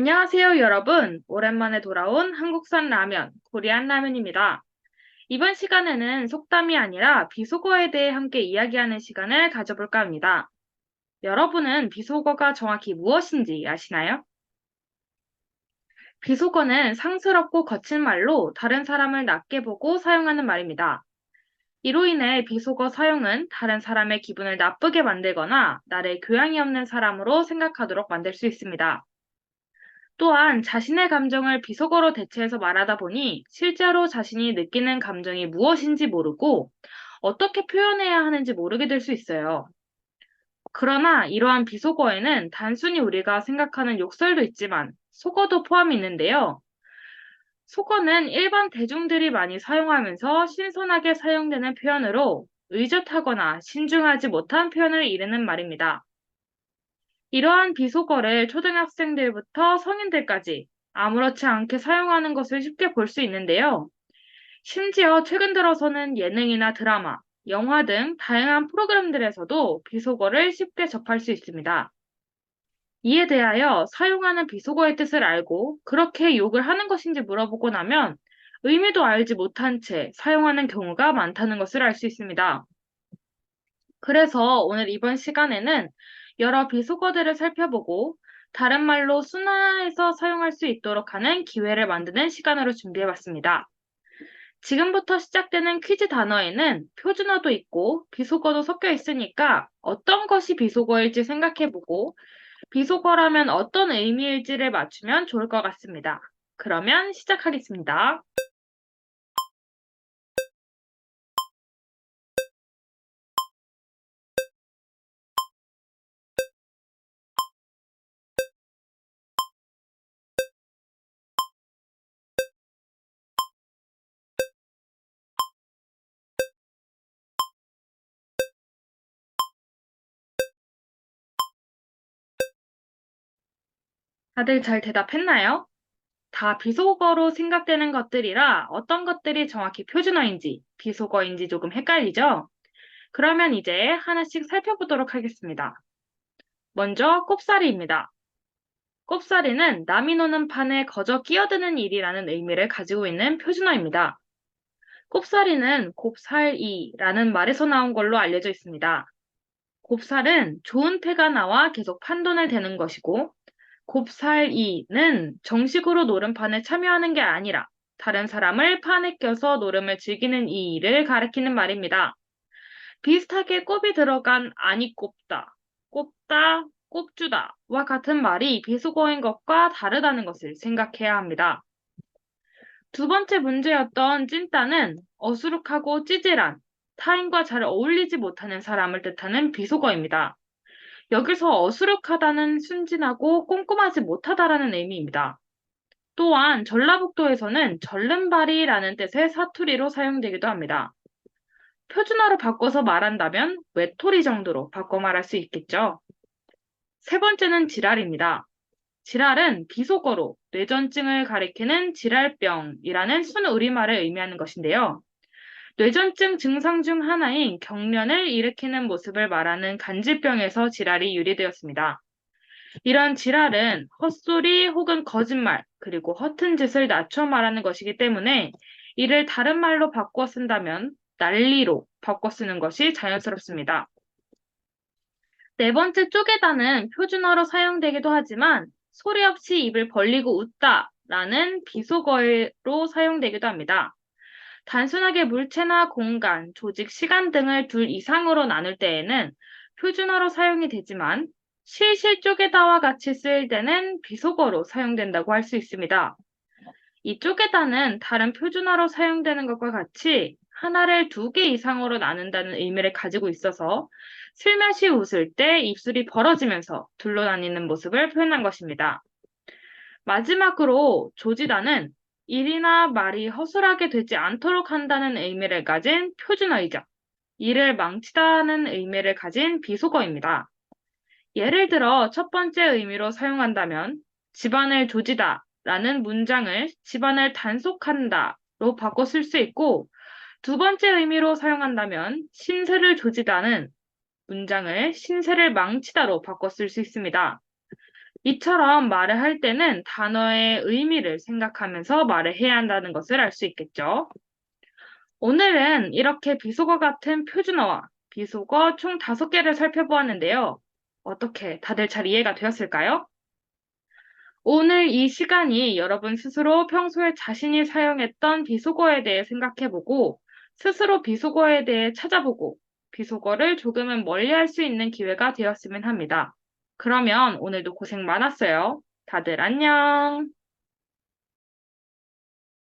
안녕하세요, 여러분. 오랜만에 돌아온 한국산 라면, 코리안 라면입니다. 이번 시간에는 속담이 아니라 비속어에 대해 함께 이야기하는 시간을 가져볼까 합니다. 여러분은 비속어가 정확히 무엇인지 아시나요? 비속어는 상스럽고 거친 말로 다른 사람을 낮게 보고 사용하는 말입니다. 이로 인해 비속어 사용은 다른 사람의 기분을 나쁘게 만들거나 나를 교양이 없는 사람으로 생각하도록 만들 수 있습니다. 또한 자신의 감정을 비속어로 대체해서 말하다 보니 실제로 자신이 느끼는 감정이 무엇인지 모르고 어떻게 표현해야 하는지 모르게 될 수 있어요. 그러나 이러한 비속어에는 단순히 우리가 생각하는 욕설도 있지만 속어도 포함이 있는데요. 속어는 일반 대중들이 많이 사용하면서 신선하게 사용되는 표현으로 의젓하거나 신중하지 못한 표현을 이르는 말입니다. 이러한 비속어를 초등학생들부터 성인들까지 아무렇지 않게 사용하는 것을 쉽게 볼 수 있는데요. 심지어 최근 들어서는 예능이나 드라마, 영화 등 다양한 프로그램들에서도 비속어를 쉽게 접할 수 있습니다. 이에 대하여 사용하는 비속어의 뜻을 알고 그렇게 욕을 하는 것인지 물어보고 나면 의미도 알지 못한 채 사용하는 경우가 많다는 것을 알 수 있습니다. 그래서 오늘 이번 시간에는 여러 비속어들을 살펴보고 다른 말로 순화해서 사용할 수 있도록 하는 기회를 만드는 시간으로 준비해봤습니다. 지금부터 시작되는 퀴즈 단어에는 표준어도 있고 비속어도 섞여 있으니까 어떤 것이 비속어일지 생각해보고 비속어라면 어떤 의미일지를 맞추면 좋을 것 같습니다. 그러면 시작하겠습니다. 다들 잘 대답했나요? 다 비속어로 생각되는 것들이라 어떤 것들이 정확히 표준어인지 비속어인지 조금 헷갈리죠? 그러면 이제 하나씩 살펴보도록 하겠습니다. 먼저 꼽사리입니다. 꼽사리는 남이 노는 판에 거저 끼어드는 일이라는 의미를 가지고 있는 표준어입니다. 꼽사리는 곱살이라는 말에서 나온 걸로 알려져 있습니다. 곱살은 좋은 패가 나와 계속 판돈을 대는 것이고 곱살이는 정식으로 노름판에 참여하는 게 아니라 다른 사람을 판에 껴서 노름을 즐기는 이 일을 가리키는 말입니다. 비슷하게 꼽이 들어간 아니 꼽다, 꼽다, 꼽주다와 같은 말이 비속어인 것과 다르다는 것을 생각해야 합니다. 두 번째 문제였던 찐따는 어수룩하고 찌질한, 타인과 잘 어울리지 못하는 사람을 뜻하는 비속어입니다. 여기서 어수룩하다는 순진하고 꼼꼼하지 못하다라는 의미입니다. 또한 전라북도에서는 절름발이라는 뜻의 사투리로 사용되기도 합니다. 표준어로 바꿔서 말한다면 외톨이 정도로 바꿔 말할 수 있겠죠. 세 번째는 지랄입니다. 지랄은 비속어로 뇌전증을 가리키는 지랄병이라는 순우리말을 의미하는 것인데요. 뇌전증 증상 중 하나인 경련을 일으키는 모습을 말하는 간질병에서 지랄이 유래되었습니다. 이런 지랄은 헛소리 혹은 거짓말, 그리고 허튼 짓을 낮춰 말하는 것이기 때문에 이를 다른 말로 바꿔 쓴다면 난리로 바꿔 쓰는 것이 자연스럽습니다. 네 번째 쪼개다는 표준어로 사용되기도 하지만 소리 없이 입을 벌리고 웃다라는 비속어로 사용되기도 합니다. 단순하게 물체나 공간, 조직, 시간 등을 둘 이상으로 나눌 때에는 표준어로 사용이 되지만 실실 쪼개다와 같이 쓰일 때는 비속어로 사용된다고 할 수 있습니다. 이 쪼개다는 다른 표준어로 사용되는 것과 같이 하나를 두 개 이상으로 나눈다는 의미를 가지고 있어서 슬며시 웃을 때 입술이 벌어지면서 둘러다니는 모습을 표현한 것입니다. 마지막으로 조지다는 일이나 말이 허술하게 되지 않도록 한다는 의미를 가진 표준어이자 일을 망치다는 의미를 가진 비속어입니다. 예를 들어 첫 번째 의미로 사용한다면 집안을 조지다 라는 문장을 집안을 단속한다로 바꿔 쓸 수 있고 두 번째 의미로 사용한다면 신세를 조지다는 문장을 신세를 망치다로 바꿔 쓸 수 있습니다. 이처럼 말을 할 때는 단어의 의미를 생각하면서 말을 해야 한다는 것을 알 수 있겠죠. 오늘은 이렇게 비속어 같은 표준어와 비속어 총 5개를 살펴보았는데요. 어떻게 다들 잘 이해가 되었을까요? 오늘 이 시간이 여러분 스스로 평소에 자신이 사용했던 비속어에 대해 생각해보고 스스로 비속어에 대해 찾아보고 비속어를 조금은 멀리할 수 있는 기회가 되었으면 합니다. 그러면 오늘도 고생 많았어요. 다들 안녕.